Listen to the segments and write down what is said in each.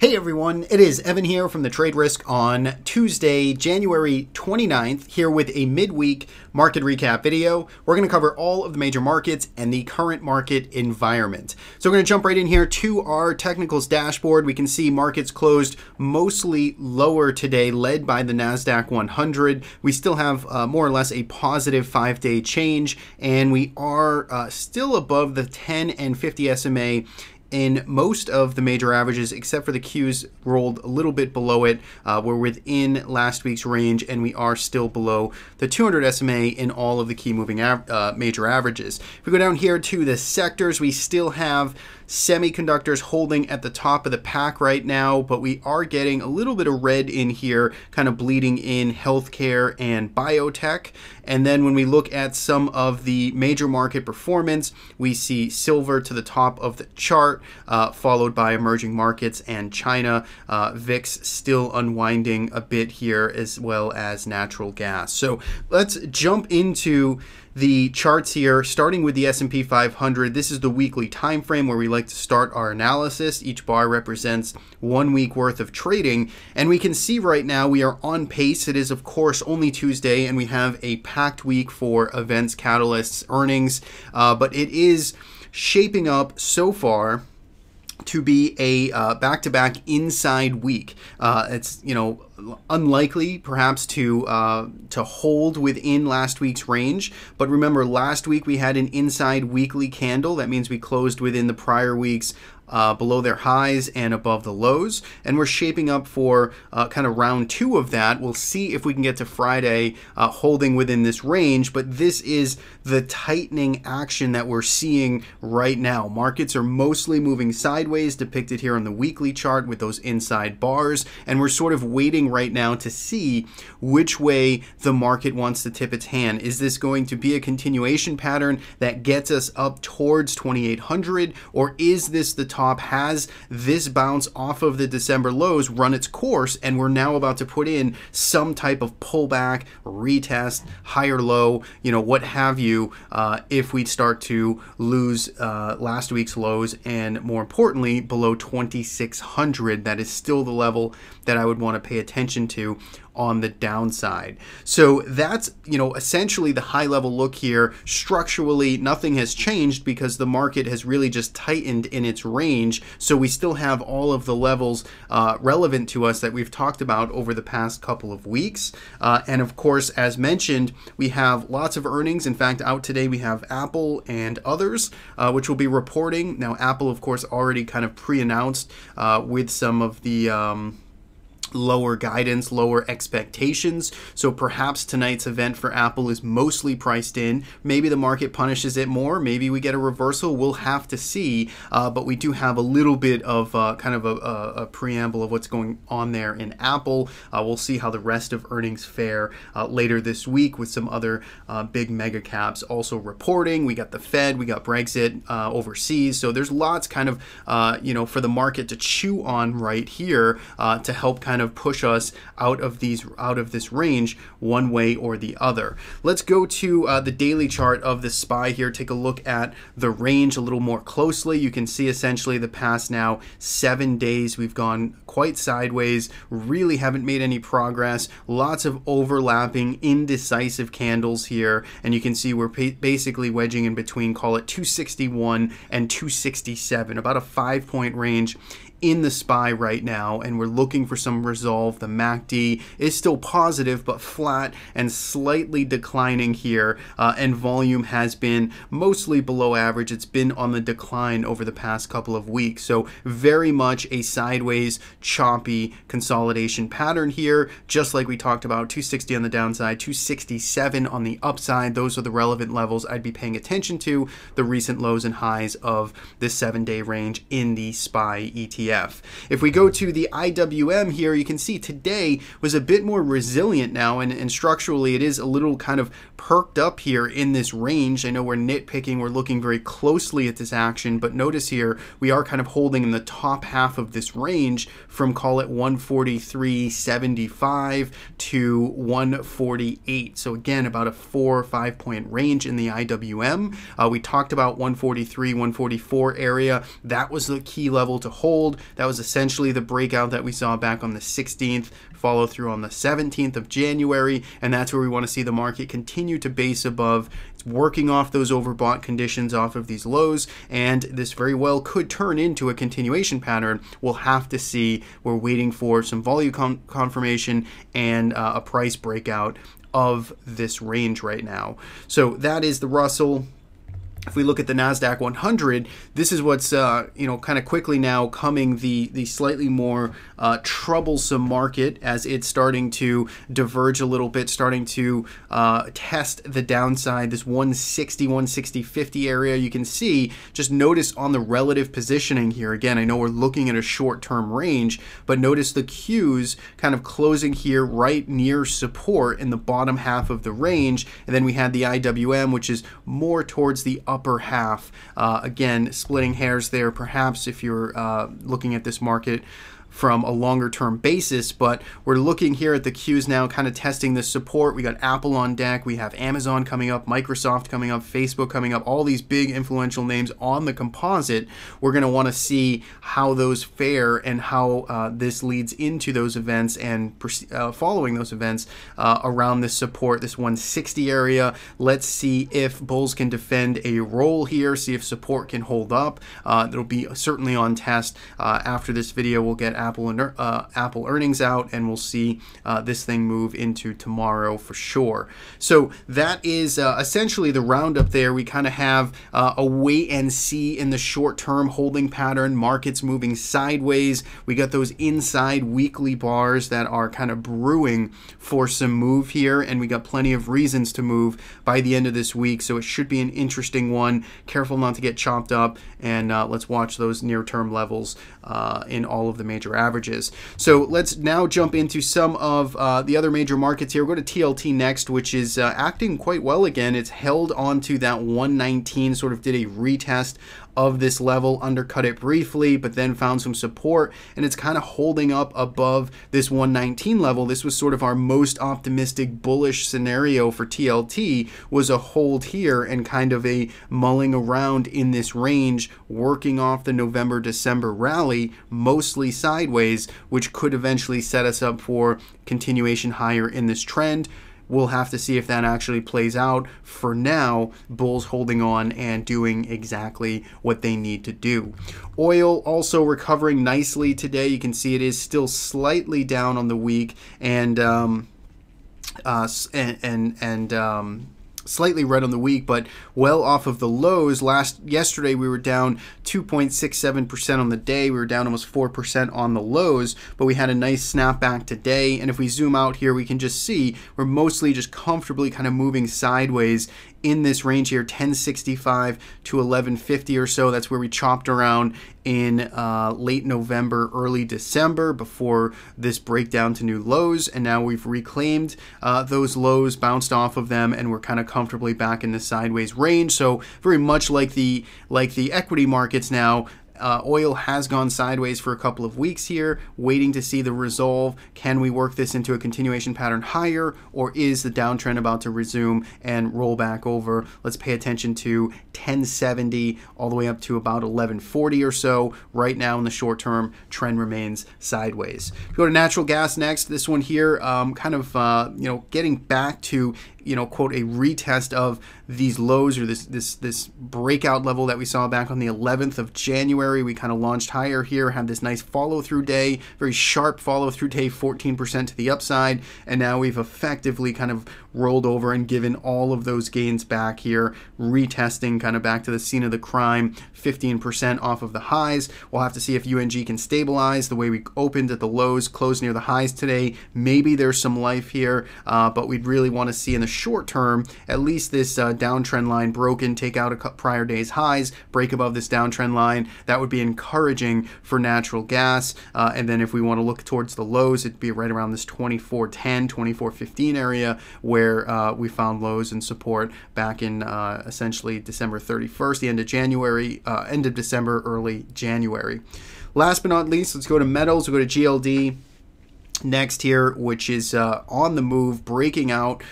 Hey everyone, it is Evan here from the Trade Risk on Tuesday, January 29th, here with a midweek market recap video. We're going to cover all of the major markets and the current market environment. So we're going to jump right in here to our technicals dashboard. We can see markets closed mostly lower today, led by the Nasdaq 100. We still have more or less a positive 5-day change, and we are still above the 10 and 50 SMA in most of the major averages, except for the Qs rolled a little bit below it. We're within last week's range, and we are still below the 200 SMA in all of the key moving major averages. If we go down here to the sectors, we still have semiconductors holding at the top of the pack right now, but we are getting a little bit of red in here, kind of bleeding in healthcare and biotech. And then when we look at some of the major market performance, we see silver to the top of the chart, followed by emerging markets and China. VIX still unwinding a bit here, as well as natural gas. So let's jump into the charts here, starting with the S&P 500. This is the weekly time frame where we like to start our analysis. Each bar represents 1 week worth of trading, and we can see right now we are on pace. It is, of course, only Tuesday, and we have a packed week for events, catalysts, earnings, but it is shaping up so far to be a back-to-back inside week. It's, unlikely perhaps to hold within last week's range, but remember, last week we had an inside weekly candle. That means we closed within the prior week's below their highs and above the lows, and we're shaping up for kind of round 2 of that. We'll see if we can get to Friday holding within this range, but this is the tightening action that we're seeing right now. Markets are mostly moving sideways, depicted here on the weekly chart with those inside bars, and we're sort of waiting right now to see which way the market wants to tip its hand. Is this going to be a continuation pattern that gets us up towards 2,800, or is this the top? Has this bounce off of the December lows run its course, and we're now about to put in some type of pullback, retest, higher low, what have you, if we start to lose last week's lows, and more importantly, below 2,600. That is still the level that I would want to pay attention to on the downside. So that's, essentially the high level look here. Structurally, nothing has changed because the market has really just tightened in its range. So we still have all of the levels relevant to us that we've talked about over the past couple of weeks. And of course, as mentioned, we have lots of earnings. In fact, out today, we have Apple and others, which will be reporting. Now, Apple, of course, already kind of pre-announced with some of the lower guidance, lower expectations. So perhaps tonight's event for Apple is mostly priced in. Maybe the market punishes it more. Maybe we get a reversal. We'll have to see. But we do have a little bit of kind of a preamble of what's going on there in Apple. We'll see how the rest of earnings fare later this week, with some other big mega caps also reporting. We got the Fed, we got Brexit overseas. So there's lots kind of, for the market to chew on right here to help kind of push us out of this range one way or the other. Let's go to the daily chart of the SPY here. Take a look at the range a little more closely. You can see essentially the past now 7 days we've gone quite sideways, really haven't made any progress. Lots of overlapping indecisive candles here, and you can see we're basically wedging in between, call it 261 and 267, about a 5-point range in the SPY right now, and we're looking for some resolve. The MACD is still positive but flat and slightly declining here, and volume has been mostly below average. It's been on the decline over the past couple of weeks, so very much a sideways, choppy consolidation pattern here, just like we talked about. 260 on the downside, 267 on the upside. Those are the relevant levels I'd be paying attention to, the recent lows and highs of the 7-day range in the SPY ETF. If we go to the IWM here, you can see today was a bit more resilient now, and structurally it is a little kind of perked up here in this range. I know we're nitpicking, we're looking very closely at this action, but notice here we are kind of holding in the top half of this range from, call it 143.75 to 148. So again, about a 4 or 5 point range in the IWM. We talked about 143, 144 area. That was the key level to hold. That was essentially the breakout that we saw back on the 16th, follow through on the 17th of January, and that's where we want to see the market continue to base above. It's working off those overbought conditions off of these lows, and this very well could turn into a continuation pattern. We'll have to see. We're waiting for some volume confirmation and a price breakout of this range right now. So that is the Russell. If we look at the Nasdaq 100, this is what's kind of quickly now coming the slightly more troublesome market, as it's starting to diverge a little bit, starting to test the downside, this 160, 160, 50 area. You can see, just notice on the relative positioning here. Again, I know we're looking at a short-term range, but notice the Qs kind of closing here right near support in the bottom half of the range, and then we had the IWM, which is more towards the upper half. Again, splitting hairs there perhaps if you're looking at this market from a longer term basis, but we're looking here at the Qs now kind of testing the support. We got Apple on deck, we have Amazon coming up, Microsoft coming up, Facebook coming up, all these big influential names on the composite. We're going to want to see how those fare and how this leads into those events and following those events around this support, this 160 area. Let's see if bulls can defend a roll here, see if support can hold up. It'll be certainly on test. After this video, we'll get Apple earnings out, and we'll see this thing move into tomorrow for sure. So that is essentially the roundup there. We kind of have a wait and see in the short term holding pattern, markets moving sideways. We got those inside weekly bars that are kind of brewing for some move here, and we got plenty of reasons to move by the end of this week, so it should be an interesting one. Careful not to get chopped up, and let's watch those near-term levels in all of the major averages. So let's now jump into some of the other major markets here. We'll go to TLT next, which is acting quite well again. It's held onto that 119, sort of did a retest of this level, undercut it briefly, but then found some support, and it's kind of holding up above this 119 level. This was sort of our most optimistic bullish scenario for TLT, was a hold here and kind of a mulling around in this range, working off the November-December rally, mostly sideways, which could eventually set us up for continuation higher in this trend. We'll have to see if that actually plays out. For now, bulls holding on and doing exactly what they need to do. Oil also recovering nicely today. You can see it is still slightly down on the week, and slightly red on the week, but well off of the lows. Yesterday we were down 2.67% on the day. We were down almost 4% on the lows, but we had a nice snapback today. And if we zoom out here, we can just see we're mostly just comfortably kind of moving sideways in this range here, 1065 to 1150 or so. That's where we chopped around in late November, early December, before this breakdown to new lows, and now we've reclaimed those lows, bounced off of them, and we're kind of comfortably back in the sideways range. So very much like the equity markets now. Oil has gone sideways for a couple of weeks here, waiting to see the resolve. Can we work this into a continuation pattern higher, or is the downtrend about to resume and roll back over? Let's pay attention to 1070 all the way up to about 1140 or so. Right now in the short term, trend remains sideways. If we go to natural gas next, this one here, kind of getting back to quote, a retest of these lows, or this breakout level that we saw back on the 11th of January. We kind of launched higher here, had this nice follow-through day, very sharp follow-through day, 14% to the upside, and now we've effectively kind of rolled over and given all of those gains back here, retesting kind of back to the scene of the crime, 15% off of the highs. We'll have to see if UNG can stabilize the way we opened at the lows, closed near the highs today. Maybe there's some life here, but we'd really want to see in the short term at least this downtrend line broken, take out a prior day's highs, break above this downtrend line. That would be encouraging for natural gas. And then if we want to look towards the lows, it'd be right around this 2410, 2415 area where we found lows and support back in essentially December 31st, the end of January, end of December, early January. Last but not least, let's go to metals. We'll go to GLD. next here, which is on the move, breaking out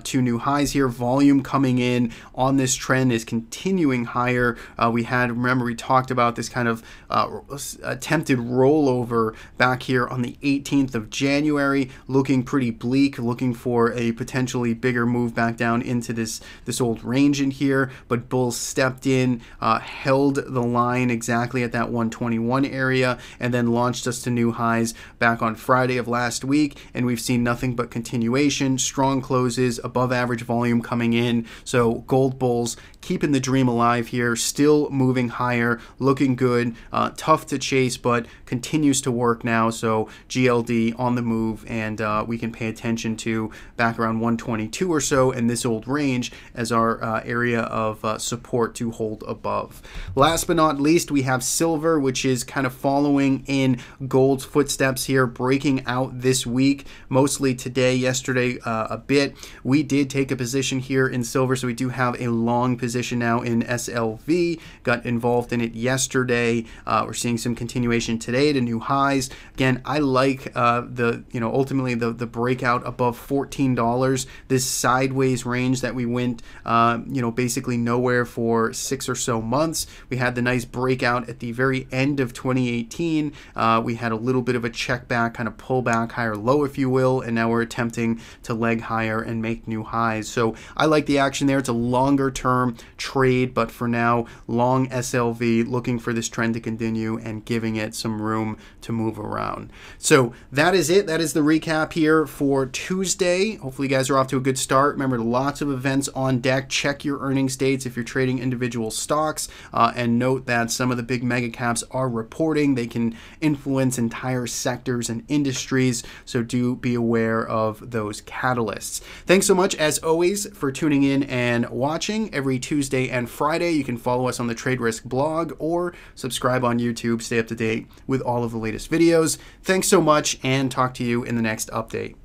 to new highs here. Volume coming in on this trend is continuing higher. Remember we talked about this kind of attempted rollover back here on the 18th of January, looking pretty bleak, looking for a potentially bigger move back down into this old range in here, but bulls stepped in, held the line exactly at that 121 area, and then launched us to new highs back on Friday of last week, and we've seen nothing but continuation, strong closes, above average volume coming in. So gold bulls keeping the dream alive here, still moving higher, looking good, tough to chase, but continues to work now. So GLD on the move, and we can pay attention to back around 122 or so in this old range as our area of support to hold above. Last but not least, we have silver, which is kind of following in gold's footsteps here, breaking out this week, mostly today, yesterday a bit. We did take a position here in silver, so we do have a long position now in SLV, got involved in it yesterday. We're seeing some continuation today to new highs. Again, I like ultimately the breakout above $14, this sideways range that we went basically nowhere for 6 or so months. We had the nice breakout at the very end of 2018. We had a little bit of a check back, kind of pull back, higher low if you will, and now we're attempting to leg higher and make new highs. So I like the action there. It's a longer term trade, but for now, long SLV, looking for this trend to continue and giving it some room to move around. So that is it. That is the recap here for Tuesday. Hopefully you guys are off to a good start. Remember, lots of events on deck. Check your earnings dates if you're trading individual stocks, and note that some of the big mega caps are reporting. They can influence entire sectors and industries, so do be aware of those catalysts. Thanks so much, as always, for tuning in and watching every Tuesday and Friday. You can follow us on the Trade Risk blog or subscribe on YouTube. Stay up to date with all of the latest videos. Thanks so much, and talk to you in the next update.